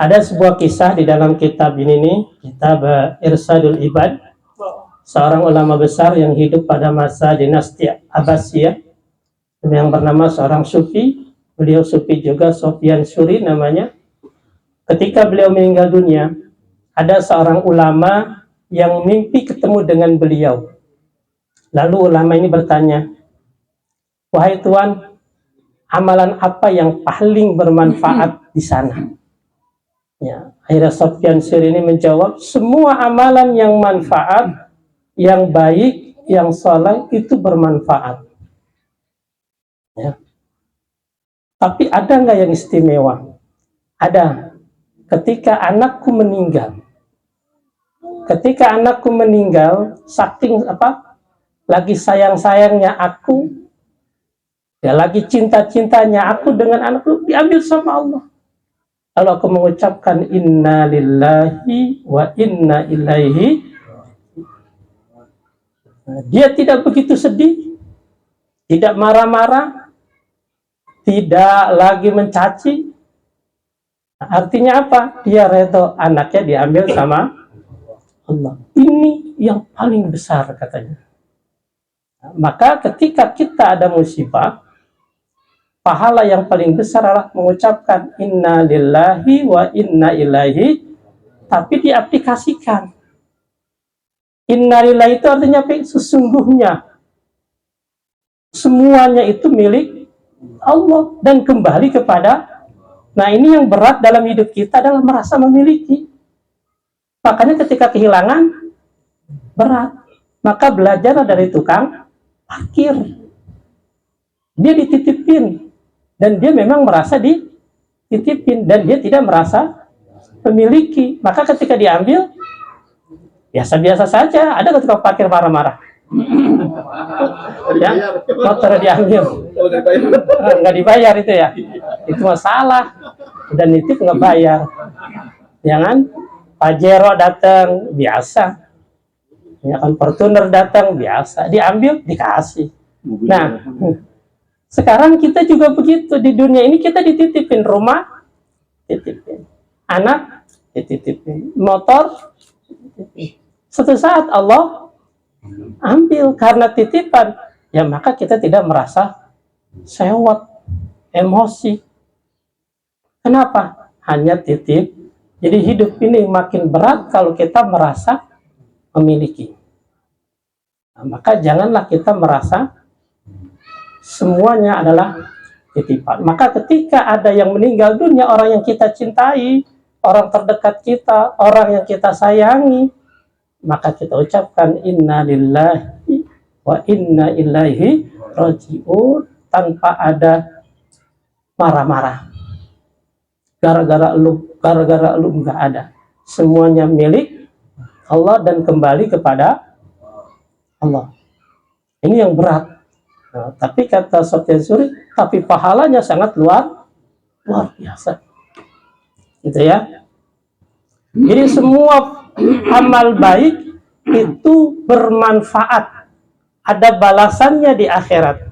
Ada sebuah kisah di dalam kitab ini, kitab Irsadul Ibad, seorang ulama besar yang hidup pada masa dinasti Abbasiyah yang bernama seorang sufi. Beliau sufi juga, Sofyan Syuri namanya. Ketika beliau meninggal dunia, ada seorang ulama yang mimpi ketemu dengan beliau. Lalu ulama ini bertanya, "Wahai Tuan, amalan apa yang paling bermanfaat di sana?" Ya, akhirnya Sofyan Syuri ini menjawab, semua amalan yang manfaat, yang baik, yang soleh itu bermanfaat. Ya. Tapi ada nggak yang istimewa? Ada. Ketika anakku meninggal, saking lagi sayang-sayangnya aku, ya lagi cinta-cintanya aku dengan anakku, diambil sama Allah. Lalu aku mengucapkan inna lillahi wa inna ilaihi. Dia tidak begitu sedih, tidak marah-marah, tidak lagi mencaci. Artinya apa? Dia redha anaknya diambil sama Allah. Ini yang paling besar katanya. Maka ketika kita ada musibah, pahala yang paling besar adalah mengucapkan inna lillahi wa inna ilaihi, tapi diaplikasikan. Inna lillahi itu artinya apa? Sesungguhnya semuanya itu milik Allah dan kembali kepada. Nah, ini yang berat dalam hidup kita adalah merasa memiliki. Makanya ketika kehilangan berat, maka belajar dari tukang parkir. Dia dititipin dan dia memang merasa dititipin dan dia tidak merasa memiliki. Maka ketika diambil biasa-biasa saja. Ada ketika parkir marah-marah. Ya, motor diambil, nggak dibayar itu ya, itu masalah. Dan nitip nggak bayar, jangan Pajero datang biasa, ya kan, Fortuner datang biasa, diambil dikasih. Nah, sekarang kita juga begitu di dunia ini, kita dititipin rumah, dititipin anak, dititipin motor, dititipin. Suatu saat Allah ambil karena titipan, ya maka kita tidak merasa sewot, emosi. Kenapa? Hanya titip. Jadi hidup ini makin berat kalau kita merasa memiliki. Nah, maka janganlah kita merasa semuanya adalah titipan. Maka ketika ada yang meninggal dunia, orang yang kita cintai, orang terdekat kita, orang yang kita sayangi, maka kita ucapkan inna lillahi wa inna ilaihi raji'un tanpa ada marah-marah. Gara-gara lu nggak ada. Semuanya milik Allah dan kembali kepada Allah. Ini yang berat. Nah, tapi kata Sofyan Syuri, tapi pahalanya sangat luar biasa. Gitu ya. Jadi semua amal baik itu bermanfaat, ada balasannya di akhirat.